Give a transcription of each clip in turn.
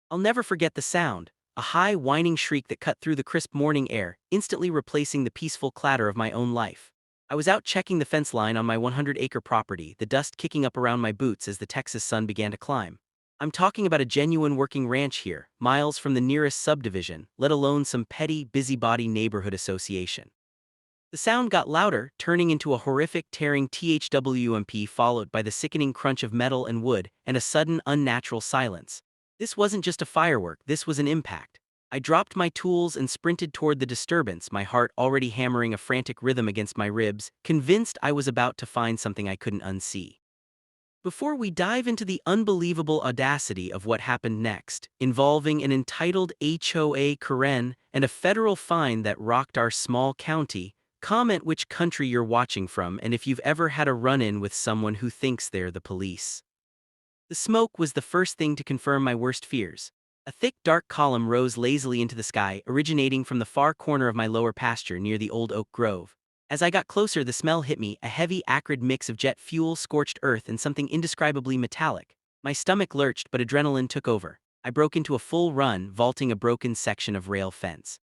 I'll never forget the sound, a high, whining shriek that cut through the crisp morning air, instantly replacing the peaceful clatter of my own life. I was out checking the fence line on my 100-acre property, the dust kicking up around my boots as the Texas sun began to climb. I'm talking about a genuine working ranch here, miles from the nearest subdivision, let alone some petty, busybody neighborhood association. The sound got louder, turning into a horrific, tearing thwmp followed by the sickening crunch of metal and wood, and a sudden, unnatural silence. This wasn't just a firework, this was an impact. I dropped my tools and sprinted toward the disturbance, my heart already hammering a frantic rhythm against my ribs, convinced I was about to find something I couldn't unsee. Before we dive into the unbelievable audacity of what happened next, involving an entitled HOA Karen and a federal fine that rocked our small county, comment which country you're watching from and if you've ever had a run-in with someone who thinks they're the police. The smoke was the first thing to confirm my worst fears. A thick, dark column rose lazily into the sky, originating from the far corner of my lower pasture near the old oak grove. As I got closer, the smell hit me, a heavy, acrid mix of jet fuel, scorched earth, and something indescribably metallic. My stomach lurched, but adrenaline took over. I broke into a full run, vaulting a broken section of rail fence.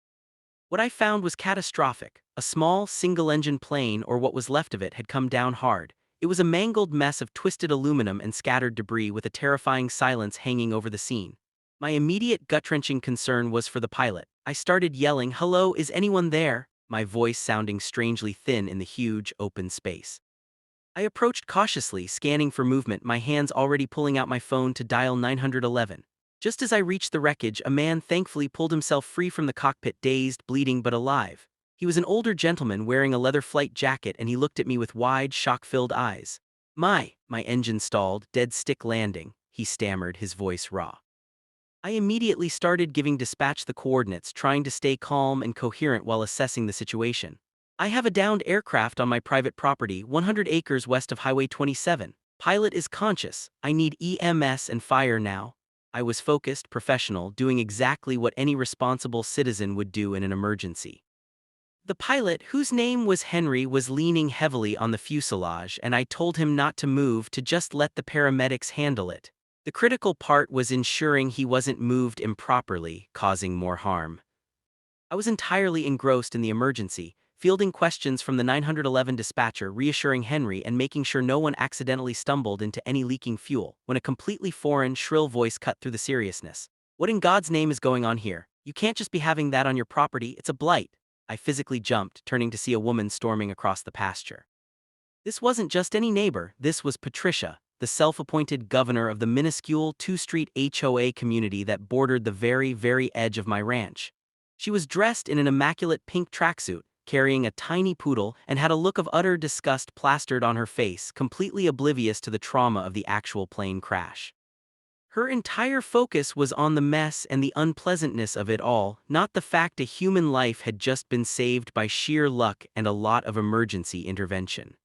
What I found was catastrophic. A small, single-engine plane, or what was left of it, had come down hard. It was a mangled mess of twisted aluminum and scattered debris, with a terrifying silence hanging over the scene. My immediate gut-wrenching concern was for the pilot. I started yelling, "Hello, is anyone there?" my voice sounding strangely thin in the huge, open space. I approached cautiously, scanning for movement, my hands already pulling out my phone to dial 911. Just as I reached the wreckage, a man thankfully pulled himself free from the cockpit, dazed, bleeding, but alive. He was an older gentleman wearing a leather flight jacket, and he looked at me with wide, shock-filled eyes. My engine stalled, dead stick landing," he stammered, his voice raw. I immediately started giving dispatch the coordinates, trying to stay calm and coherent while assessing the situation. "I have a downed aircraft on my private property, 100 acres west of Highway 27. Pilot is conscious. I need EMS and fire now." I was focused, professional, doing exactly what any responsible citizen would do in an emergency. The pilot, whose name was Henry, was leaning heavily on the fuselage, and I told him not to move, to just let the paramedics handle it. The critical part was ensuring he wasn't moved improperly, causing more harm. I was entirely engrossed in the emergency, fielding questions from the 911 dispatcher, reassuring Henry, and making sure no one accidentally stumbled into any leaking fuel, when a completely foreign, shrill voice cut through the seriousness. "What in God's name is going on here? You can't just be having that on your property, it's a blight." I physically jumped, turning to see a woman storming across the pasture. This wasn't just any neighbor, this was Patricia, the self-appointed governor of the minuscule two-street HOA community that bordered the very, very edge of my ranch. She was dressed in an immaculate pink tracksuit, carrying a tiny poodle, and had a look of utter disgust plastered on her face, completely oblivious to the trauma of the actual plane crash. Her entire focus was on the mess and the unpleasantness of it all, not the fact a human life had just been saved by sheer luck and a lot of emergency intervention.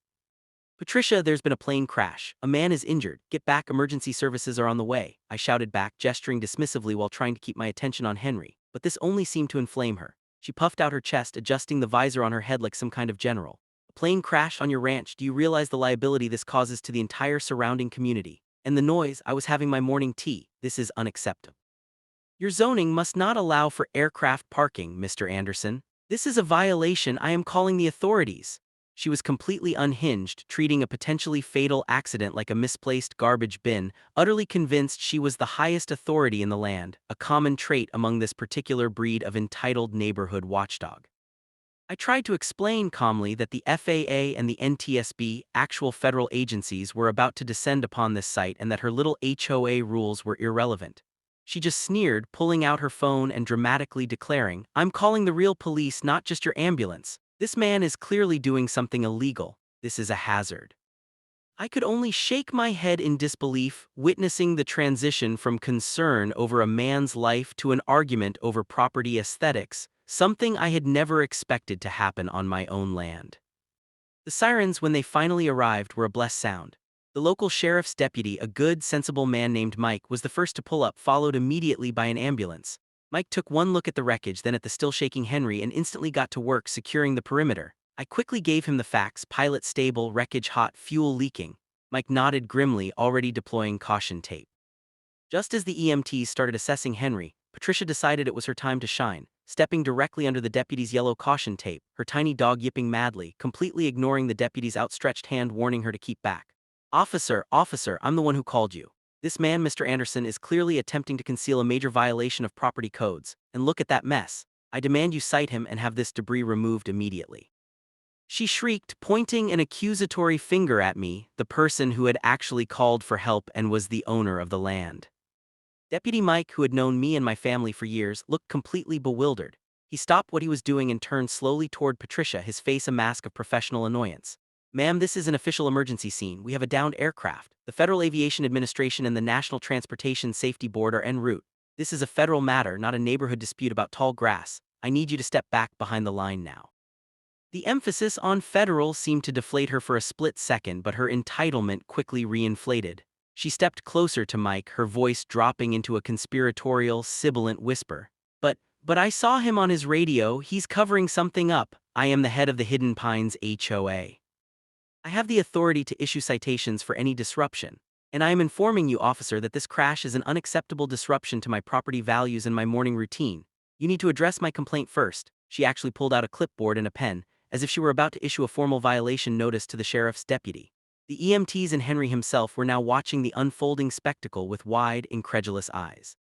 "Patricia, there's been a plane crash. A man is injured. Get back, emergency services are on the way," I shouted back, gesturing dismissively while trying to keep my attention on Henry, but this only seemed to inflame her. She puffed out her chest, adjusting the visor on her head like some kind of general. "A plane crash on your ranch, do you realize the liability this causes to the entire surrounding community? And the noise, I was having my morning tea, this is unacceptable. Your zoning must not allow for aircraft parking, Mr. Anderson. This is a violation, I am calling the authorities." She was completely unhinged, treating a potentially fatal accident like a misplaced garbage bin, utterly convinced she was the highest authority in the land, a common trait among this particular breed of entitled neighborhood watchdog. I tried to explain calmly that the FAA and the NTSB, actual federal agencies, were about to descend upon this site and that her little HOA rules were irrelevant. She just sneered, pulling out her phone and dramatically declaring, "I'm calling the real police, not just your ambulance. This man is clearly doing something illegal. This is a hazard." I could only shake my head in disbelief, witnessing the transition from concern over a man's life to an argument over property aesthetics, something I had never expected to happen on my own land. The sirens, when they finally arrived, were a blessed sound. The local sheriff's deputy, a good, sensible man named Mike, was the first to pull up, followed immediately by an ambulance. Mike took one look at the wreckage, then at the still-shaking Henry, and instantly got to work securing the perimeter. I quickly gave him the facts: pilot stable, wreckage hot, fuel leaking. Mike nodded grimly, already deploying caution tape. Just as the EMTs started assessing Henry, Patricia decided it was her time to shine, stepping directly under the deputy's yellow caution tape, her tiny dog yipping madly, completely ignoring the deputy's outstretched hand warning her to keep back. Officer, I'm the one who called you. This man, Mr. Anderson, is clearly attempting to conceal a major violation of property codes, and look at that mess. I demand you cite him and have this debris removed immediately. She shrieked, pointing an accusatory finger at me, the person who had actually called for help and was the owner of the land. Deputy Mike, who had known me and my family for years, looked completely bewildered. He stopped what he was doing and turned slowly toward Patricia, his face a mask of professional annoyance. Ma'am, this is an official emergency scene. We have a downed aircraft. The Federal Aviation Administration and the National Transportation Safety Board are en route. This is a federal matter, not a neighborhood dispute about tall grass. I need you to step back behind the line now. The emphasis on federal seemed to deflate her for a split second, but her entitlement quickly reinflated. She stepped closer to Mike, her voice dropping into a conspiratorial, sibilant whisper. But I saw him on his radio. He's covering something up. I am the head of the Hidden Pines HOA. I have the authority to issue citations for any disruption. And I am informing you, officer, that this crash is an unacceptable disruption to my property values and my morning routine. You need to address my complaint first. She actually pulled out a clipboard and a pen, as if she were about to issue a formal violation notice to the sheriff's deputy. The EMTs and Henry himself were now watching the unfolding spectacle with wide, incredulous eyes.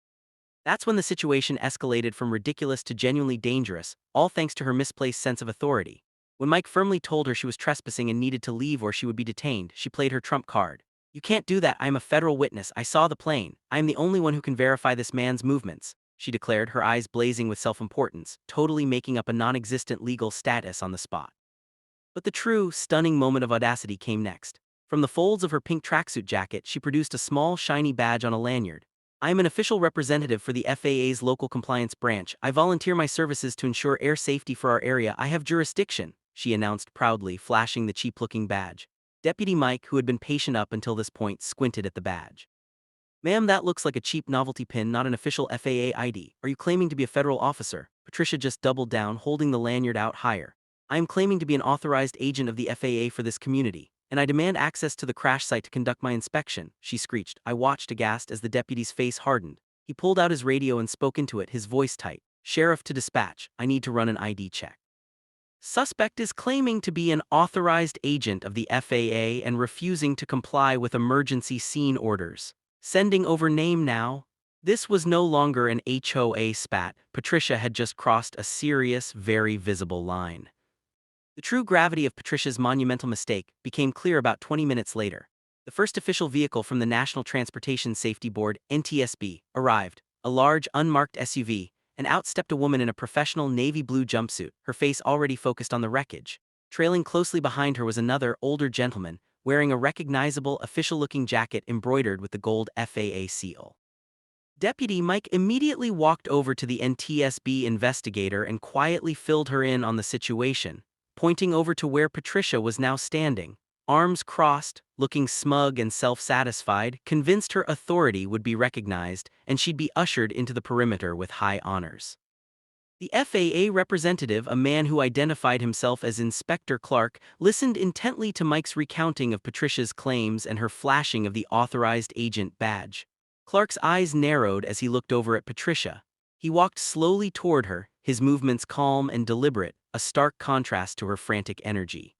That's when the situation escalated from ridiculous to genuinely dangerous, all thanks to her misplaced sense of authority. When Mike firmly told her she was trespassing and needed to leave or she would be detained, she played her trump card. You can't do that. I am a federal witness. I saw the plane. I am the only one who can verify this man's movements, she declared, her eyes blazing with self-importance, totally making up a non-existent legal status on the spot. But the true, stunning moment of audacity came next. From the folds of her pink tracksuit jacket, she produced a small, shiny badge on a lanyard. I am an official representative for the FAA's local compliance branch. I volunteer my services to ensure air safety for our area. I have jurisdiction, she announced proudly, flashing the cheap-looking badge. Deputy Mike, who had been patient up until this point, squinted at the badge. Ma'am, that looks like a cheap novelty pin, not an official FAA ID. Are you claiming to be a federal officer? Patricia just doubled down, holding the lanyard out higher. I am claiming to be an authorized agent of the FAA for this community, and I demand access to the crash site to conduct my inspection, she screeched. I watched aghast as the deputy's face hardened. He pulled out his radio and spoke into it, his voice tight. Sheriff to dispatch. I need to run an ID check. Suspect is claiming to be an authorized agent of the FAA and refusing to comply with emergency scene orders. Sending over name now. This was no longer an HOA spat. Patricia had just crossed a serious, very visible line. The true gravity of Patricia's monumental mistake became clear about 20 minutes later. The first official vehicle from the National Transportation Safety Board, NTSB, arrived, a large, unmarked SUV, and out stepped a woman in a professional navy blue jumpsuit, her face already focused on the wreckage. Trailing closely behind her was another, older gentleman, wearing a recognizable, official-looking jacket embroidered with the gold FAA seal. Deputy Mike immediately walked over to the NTSB investigator and quietly filled her in on the situation, pointing over to where Patricia was now standing, arms crossed, looking smug and self-satisfied, convinced her authority would be recognized and she'd be ushered into the perimeter with high honors. The FAA representative, a man who identified himself as Inspector Clark, listened intently to Mike's recounting of Patricia's claims and her flashing of the authorized agent badge. Clark's eyes narrowed as he looked over at Patricia. He walked slowly toward her, his movements calm and deliberate, a stark contrast to her frantic energy.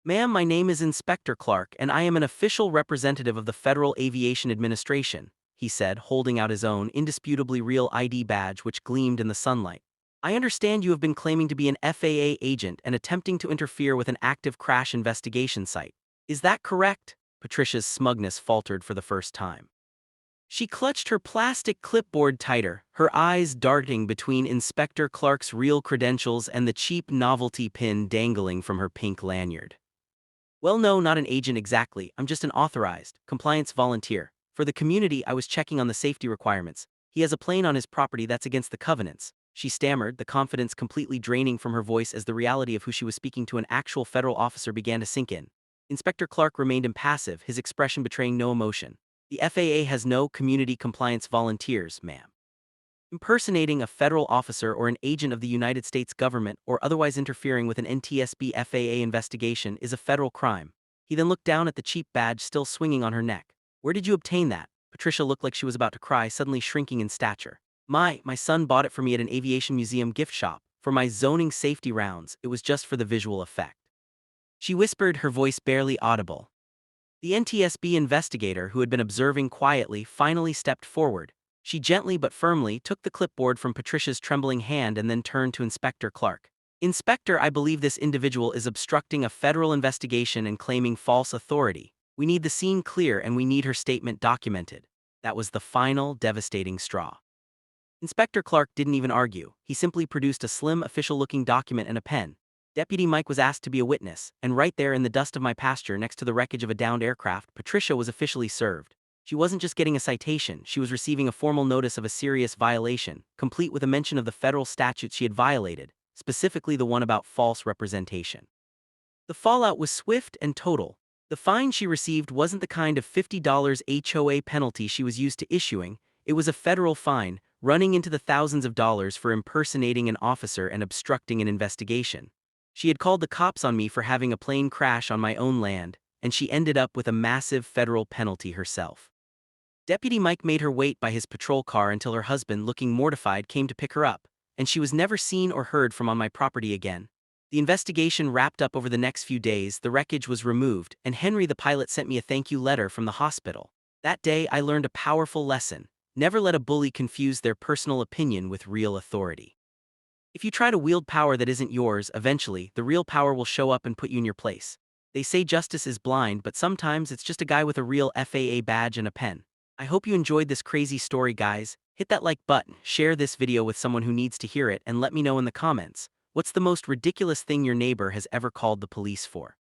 Ma'am, my name is Inspector Clark, and I am an official representative of the Federal Aviation Administration, he said, holding out his own, indisputably real ID badge which gleamed in the sunlight. I understand you have been claiming to be an FAA agent and attempting to interfere with an active crash investigation site. Is that correct? Patricia's smugness faltered for the first time. She clutched her plastic clipboard tighter, her eyes darting between Inspector Clark's real credentials and the cheap novelty pin dangling from her pink lanyard. Well, no, not an agent exactly. I'm just an authorized, compliance volunteer. For the community, I was checking on the safety requirements. He has a plane on his property that's against the covenants, she stammered, the confidence completely draining from her voice as the reality of who she was speaking to, an actual federal officer, began to sink in. Inspector Clark remained impassive, his expression betraying no emotion. The FAA has no community compliance volunteers, ma'am. Impersonating a federal officer or an agent of the United States government or otherwise interfering with an NTSB FAA investigation is a federal crime. He then looked down at the cheap badge still swinging on her neck. Where did you obtain that? Patricia looked like she was about to cry, suddenly shrinking in stature. My son bought it for me at an aviation museum gift shop. For my zoning safety rounds, it was just for the visual effect. She whispered, her voice barely audible. The NTSB investigator, who had been observing quietly, finally stepped forward. She gently but firmly took the clipboard from Patricia's trembling hand and then turned to Inspector Clark. Inspector, I believe this individual is obstructing a federal investigation and claiming false authority. We need the scene clear and we need her statement documented. That was the final, devastating straw. Inspector Clark didn't even argue. He simply produced a slim, official-looking document and a pen. Deputy Mike was asked to be a witness, and right there in the dust of my pasture next to the wreckage of a downed aircraft, Patricia was officially served. She wasn't just getting a citation, she was receiving a formal notice of a serious violation, complete with a mention of the federal statutes she had violated, specifically the one about false representation. The fallout was swift and total. The fine she received wasn't the kind of $50 HOA penalty she was used to issuing. It was a federal fine, running into the thousands of dollars for impersonating an officer and obstructing an investigation. She had called the cops on me for having a plane crash on my own land, and she ended up with a massive federal penalty herself. Deputy Mike made her wait by his patrol car until her husband, looking mortified, came to pick her up, and she was never seen or heard from on my property again. The investigation wrapped up over the next few days, the wreckage was removed, and Henry the pilot sent me a thank you letter from the hospital. That day I learned a powerful lesson: never let a bully confuse their personal opinion with real authority. If you try to wield power that isn't yours, eventually, the real power will show up and put you in your place. They say justice is blind, but sometimes it's just a guy with a real FAA badge and a pen. I hope you enjoyed this crazy story, guys. Hit that like button, share this video with someone who needs to hear it, and let me know in the comments, what's the most ridiculous thing your neighbor has ever called the police for?